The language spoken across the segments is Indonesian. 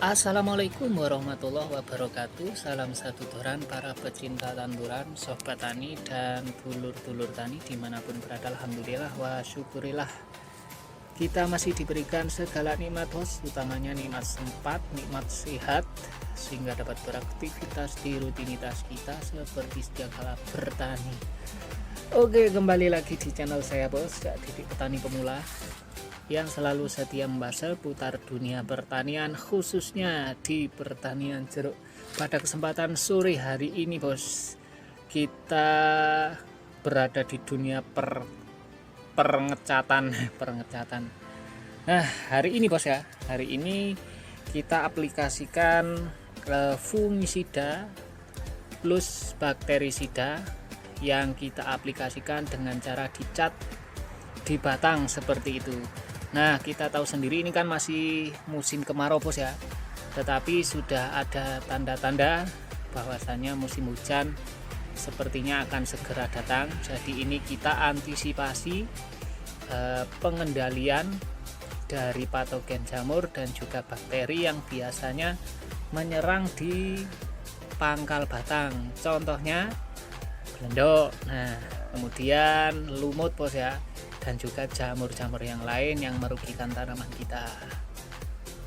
Assalamualaikum warahmatullahi wabarakatuh. Salam satu toran para pecinta tanduran, sobat tani dan dulur-dulur tani dimanapun berada. Alhamdulillah wa syukurillah, kita masih diberikan segala nikmat bos, utamanya nikmat sempat, nikmat sehat, sehingga dapat beraktivitas di rutinitas kita seperti setiap kala bertani. Oke, kembali lagi di channel saya bos, Didik Petani Pemula, yang selalu setia membahas seputar dunia pertanian, khususnya di pertanian jeruk. Pada kesempatan sore hari ini bos, kita berada di dunia pengecatan. Nah, hari ini bos ya, hari ini kita aplikasikan fungisida plus bakterisida yang kita aplikasikan dengan cara dicat di batang seperti itu. Nah, kita tahu sendiri ini kan masih musim kemarau bos ya, tetapi sudah ada tanda-tanda bahwasannya musim hujan sepertinya akan segera datang. Jadi ini kita antisipasi pengendalian dari patogen jamur dan juga bakteri yang biasanya menyerang di pangkal batang. Contohnya belendok, nah kemudian lumut bos ya, dan juga jamur-jamur yang lain yang merugikan tanaman kita.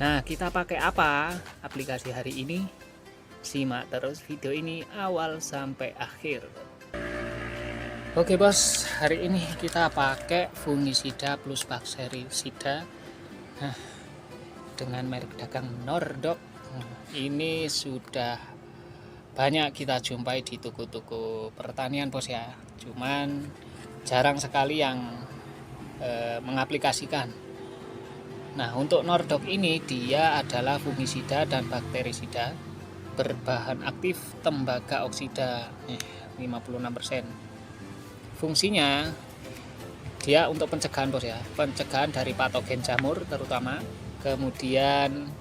Nah, kita pakai apa aplikasi hari ini? Simak terus video ini awal sampai akhir. Oke bos, hari ini kita pakai fungisida plus bakterisida dengan merek dagang Nordok. Ini sudah banyak kita jumpai di toko-toko pertanian bos ya, cuman jarang sekali yang mengaplikasikan. Nah, untuk Nordok ini dia adalah fungisida dan bakterisida berbahan aktif tembaga oksida 56%. Fungsinya dia untuk pencegahan bos ya, pencegahan dari patogen jamur terutama, kemudian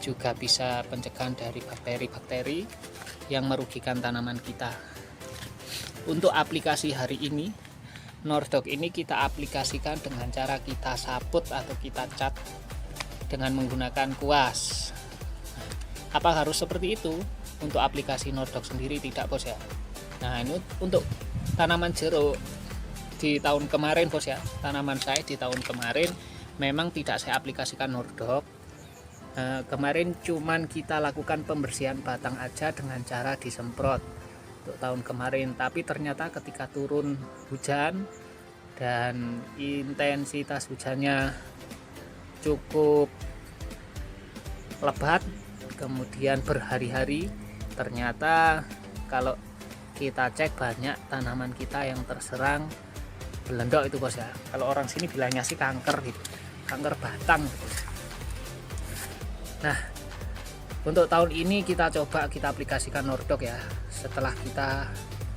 juga bisa pencegahan dari bakteri-bakteri yang merugikan tanaman kita. Untuk aplikasi hari ini Nordok ini kita aplikasikan dengan cara kita saput atau kita cat dengan menggunakan kuas. Apa harus seperti itu? Untuk aplikasi Nordok sendiri tidak bos ya. Nah, ini untuk tanaman jeruk di tahun kemarin bos ya, tanaman saya di tahun kemarin memang tidak saya aplikasikan Nordok. Kemarin cuman kita lakukan pembersihan batang aja dengan cara disemprot untuk tahun kemarin, tapi ternyata ketika turun hujan dan intensitas hujannya cukup lebat, kemudian berhari-hari, ternyata kalau kita cek banyak tanaman kita yang terserang belendok itu bos ya. Kalau orang sini bilangnya sih kanker gitu, kanker batang gitu. Nah, untuk tahun ini kita coba kita aplikasikan Nordok ya. Setelah kita,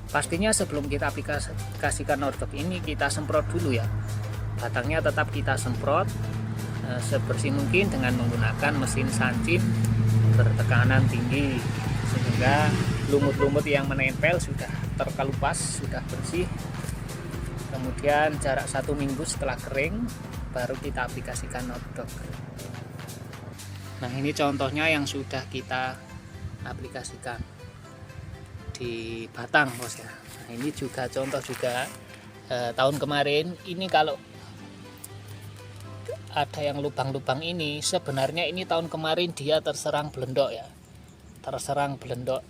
pastinya sebelum kita aplikasikan Nordok ini kita semprot dulu ya. Batangnya tetap kita semprot sebersih mungkin dengan menggunakan mesin sancin bertekanan tinggi, sehingga lumut-lumut yang menempel sudah terkelupas, sudah bersih. Kemudian jarak 1 minggu setelah kering baru kita aplikasikan Nordok. Nah, ini contohnya yang sudah kita aplikasikan di batang bos ya. Nah, ini juga contoh juga tahun kemarin ini. Kalau ada yang lubang-lubang ini, sebenarnya ini tahun kemarin dia terserang belendok ya, terserang belendok.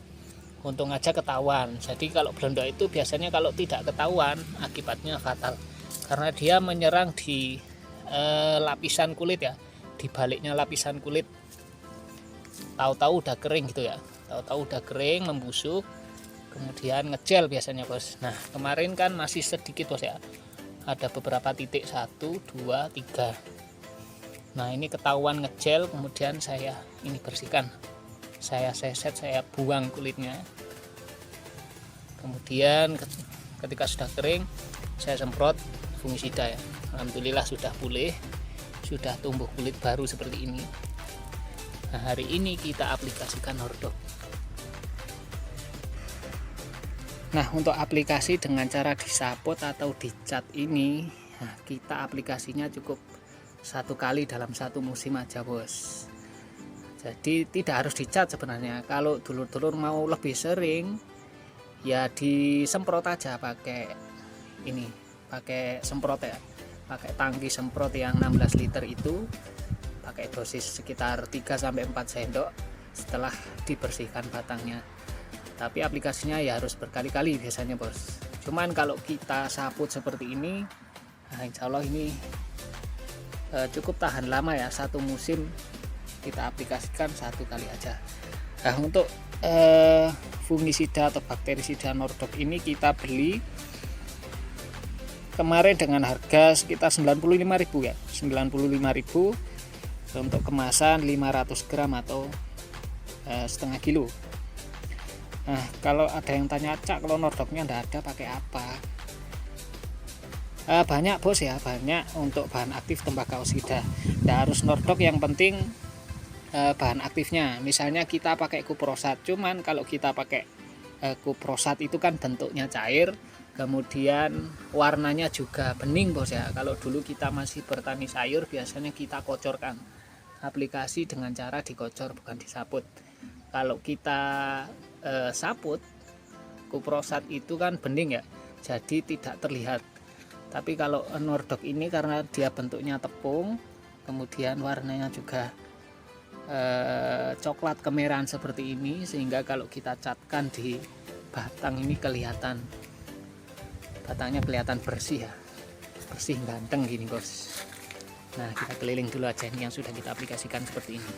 Untung aja ketahuan. Jadi kalau belendok itu biasanya kalau tidak ketahuan akibatnya fatal, karena dia menyerang di lapisan kulit ya, di baliknya lapisan kulit. Tahu-tahu udah kering gitu ya, tahu-tahu udah kering, membusuk, kemudian ngejel biasanya bos. Nah, kemarin kan masih sedikit bos ya, ada beberapa titik, 1, 2, 3. Nah, ini ketahuan ngejel, kemudian saya ini bersihkan, saya seset, saya buang kulitnya. Kemudian ketika sudah kering saya semprot fungisida ya. Alhamdulillah sudah pulih, sudah tumbuh kulit baru seperti ini. Nah, hari ini kita aplikasikan Nordok. Nah, untuk aplikasi dengan cara disaput atau dicat ini, nah, kita aplikasinya cukup 1 kali dalam 1 musim aja bos. Jadi tidak harus dicat sebenarnya. Kalau dulur-dulur mau lebih sering ya disemprot aja pakai ini, pakai semprot ya, pakai tangki semprot yang 16 liter itu, pakai dosis sekitar 3-4 sendok setelah dibersihkan batangnya. Tapi aplikasinya ya harus berkali-kali biasanya bos. Cuman kalau kita saput seperti ini, nah insya Allah ini cukup tahan lama ya, 1 musim kita aplikasikan 1 kali aja. Nah untuk fungisida atau bakterisida Nordok ini kita beli kemarin dengan harga sekitar 95.000 ya, 95.000 untuk kemasan 500 gram atau setengah kilo. Nah kalau ada yang tanya, Cak kalau Nordoknya enggak ada pakai apa? Banyak bos ya, banyak untuk bahan aktif tembakau oksida. Enggak harus Nordok, yang penting bahan aktifnya. Misalnya kita pakai kuprosat, cuman kalau kita pakai kuprosat itu kan bentuknya cair, kemudian warnanya juga bening bos ya. Kalau dulu kita masih bertani sayur, biasanya kita kocorkan aplikasi dengan cara dikocor, bukan disaput. Kalau kita saput kuprosat itu kan bening ya, jadi tidak terlihat. Tapi kalau Nordok ini karena dia bentuknya tepung, kemudian warnanya juga coklat kemerahan seperti ini, sehingga kalau kita catkan di batang ini kelihatan, batangnya kelihatan bersih ya, bersih ganteng gini bos. Nah kita keliling dulu aja ini yang sudah kita aplikasikan seperti ini.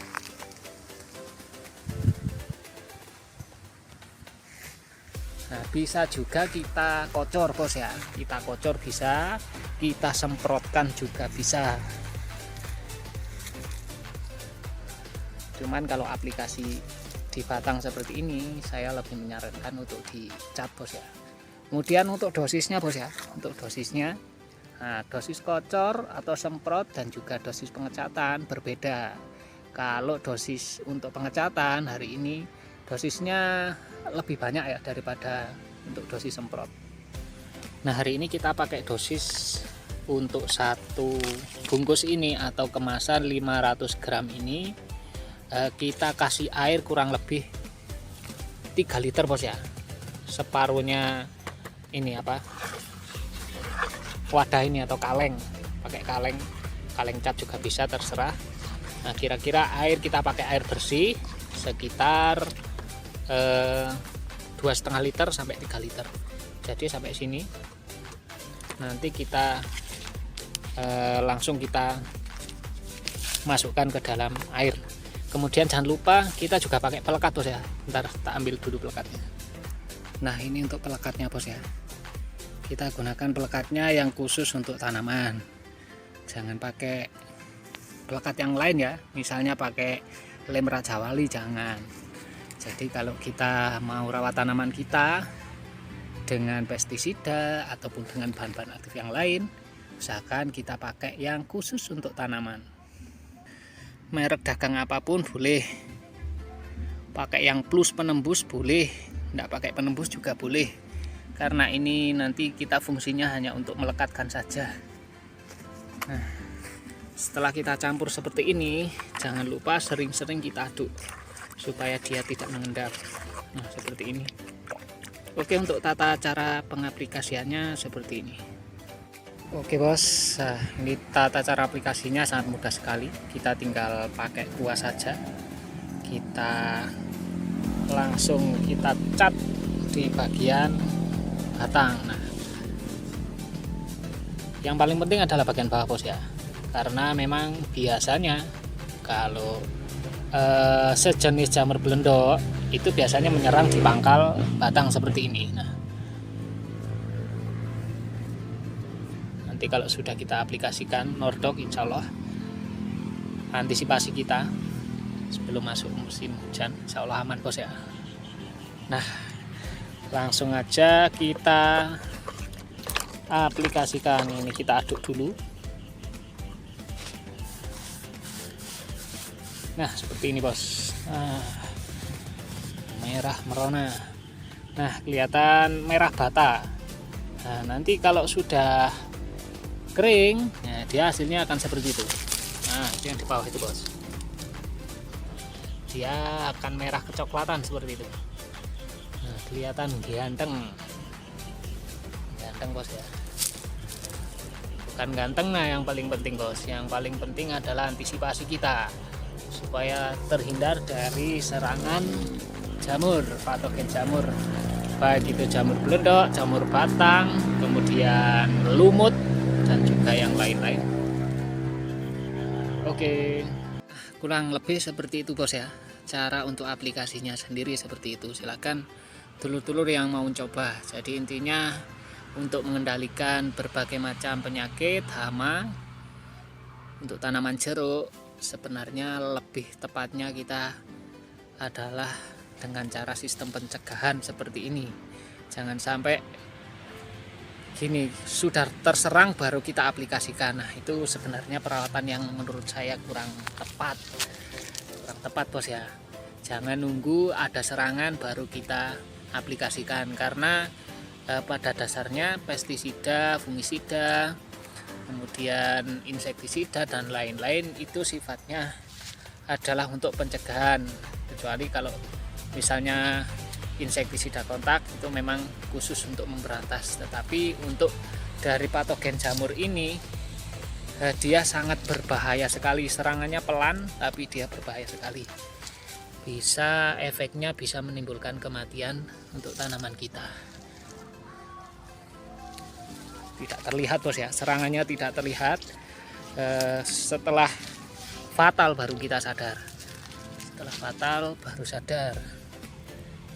Nah bisa juga kita kocor bos ya, kita kocor bisa, kita semprotkan juga bisa. Cuman kalau aplikasi di batang seperti ini saya lebih menyarankan untuk dicat bos ya. Kemudian untuk dosisnya bos ya, untuk dosisnya, nah dosis kocor atau semprot dan juga dosis pengecatan berbeda. Kalau dosis untuk pengecatan hari ini dosisnya lebih banyak ya daripada untuk dosis semprot. Nah hari ini kita pakai dosis untuk 1 bungkus ini atau kemasan 500 gram ini, kita kasih air kurang lebih 3 liter bos ya, separuhnya ini apa, wadah ini atau kaleng, pakai kaleng cat juga bisa, terserah. Nah kira-kira air kita pakai air bersih sekitar 2,5 liter sampai 3 liter. Jadi sampai sini nanti kita langsung kita masukkan ke dalam air. Kemudian jangan lupa kita juga pakai pelekat bos ya. Bentar tak ambil dulu pelekatnya. Nah ini untuk pelekatnya bos ya, kita gunakan pelekatnya yang khusus untuk tanaman, jangan pakai pelekat yang lain ya, misalnya pakai lem Raja Wali jangan. Jadi kalau kita mau rawat tanaman kita dengan pestisida ataupun dengan bahan-bahan aktif yang lain, usahakan kita pakai yang khusus untuk tanaman. Merek dagang apapun boleh, pakai yang plus penembus boleh, tidak pakai penembus juga boleh, karena ini nanti kita fungsinya hanya untuk melekatkan saja. Nah setelah kita campur seperti ini, jangan lupa sering-sering kita aduk supaya dia tidak mengendap. Nah seperti ini. Oke, untuk tata cara pengaplikasiannya seperti ini. Oke bos, nah, ini tata cara aplikasinya sangat mudah sekali. Kita tinggal pakai kuas saja, kita langsung kita cat di bagian batang. Nah yang paling penting adalah bagian bawah bos ya, karena memang biasanya kalau sejenis jamur belendok itu biasanya menyerang di pangkal batang seperti ini. Nah nanti kalau sudah kita aplikasikan Nordok, insya Allah antisipasi kita sebelum masuk musim hujan insya Allah aman bos ya. Nah langsung aja kita aplikasikan ini, kita aduk dulu. Nah seperti ini bos, merah merona. Nah kelihatan merah bata. Nah nanti kalau sudah kering, nah, dia hasilnya akan seperti itu. Nah itu yang di bawah itu bos. dia akan merah kecoklatan seperti itu. Nah, kelihatan ganteng bos ya, bukan ganteng. Nah, yang paling penting bos, yang paling penting adalah antisipasi kita supaya terhindar dari serangan jamur, patogen jamur, baik itu jamur belendok, jamur batang, kemudian lumut, dan juga yang lain-lain. Oke, kurang lebih seperti itu bos ya, cara untuk aplikasinya sendiri seperti itu. Silakan dulur-dulur yang mau coba. Jadi intinya untuk mengendalikan berbagai macam penyakit hama untuk tanaman jeruk, sebenarnya lebih tepatnya kita adalah dengan cara sistem pencegahan seperti ini. Jangan sampai gini sudah terserang baru kita aplikasikan. Nah, itu sebenarnya perawatan yang menurut saya kurang tepat bos ya. Jangan nunggu ada serangan baru kita aplikasikan, karena pada dasarnya pestisida, fungisida, kemudian insektisida dan lain-lain itu sifatnya adalah untuk pencegahan, kecuali kalau misalnya insektisida kontak itu memang khusus untuk memberantas. Tetapi untuk dari patogen jamur ini dia sangat berbahaya sekali. Serangannya pelan tapi dia berbahaya sekali, efeknya bisa menimbulkan kematian untuk tanaman kita. Tidak terlihat bos ya, serangannya tidak terlihat. Setelah fatal baru kita sadar,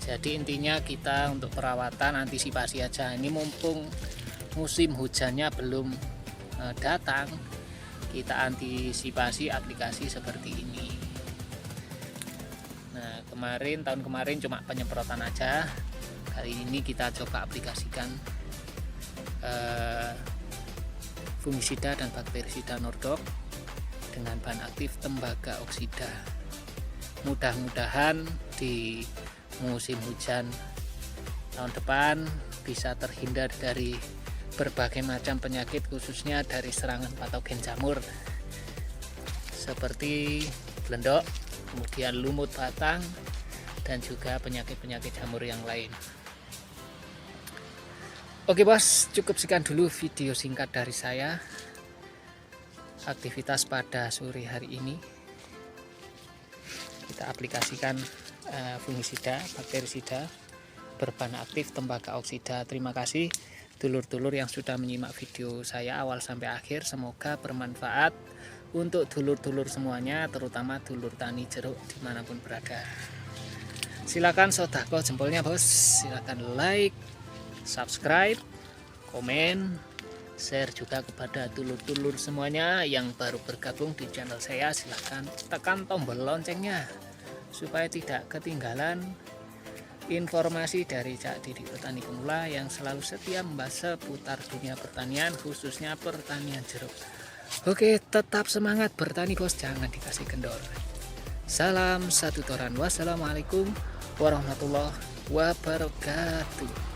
Jadi intinya kita untuk perawatan antisipasi aja. Ini mumpung musim hujannya belum datang, kita antisipasi aplikasi seperti ini. Nah, tahun kemarin cuma penyemprotan aja. Kali ini kita coba aplikasikan fungisida dan bakterisida Nordok dengan bahan aktif tembaga oksida. Mudah-mudahan di musim hujan tahun depan bisa terhindar dari berbagai macam penyakit, khususnya dari serangan patogen jamur seperti belendok, kemudian lumut batang, dan juga penyakit-penyakit jamur yang lain. Oke bos, cukup sekian dulu video singkat dari saya. Aktivitas pada sore hari ini kita aplikasikan fungisida, bakterisida berbahan aktif tembaga oksida. Terima kasih dulur-dulur yang sudah menyimak video saya awal sampai akhir. Semoga bermanfaat untuk dulur-dulur semuanya, terutama dulur tani jeruk dimanapun berada. Silakan sodako jempolnya bos, silakan like, subscribe, komen, share juga kepada dulur-dulur semuanya yang baru bergabung di channel saya. Silahkan tekan tombol loncengnya supaya tidak ketinggalan informasi dari Cak Didi Petani Pemula yang selalu setia membahas seputar dunia pertanian, khususnya pertanian jeruk. Oke, tetap semangat bertani bos, jangan dikasih kendor. Salam satu toran. Wassalamualaikum warahmatullahi wabarakatuh.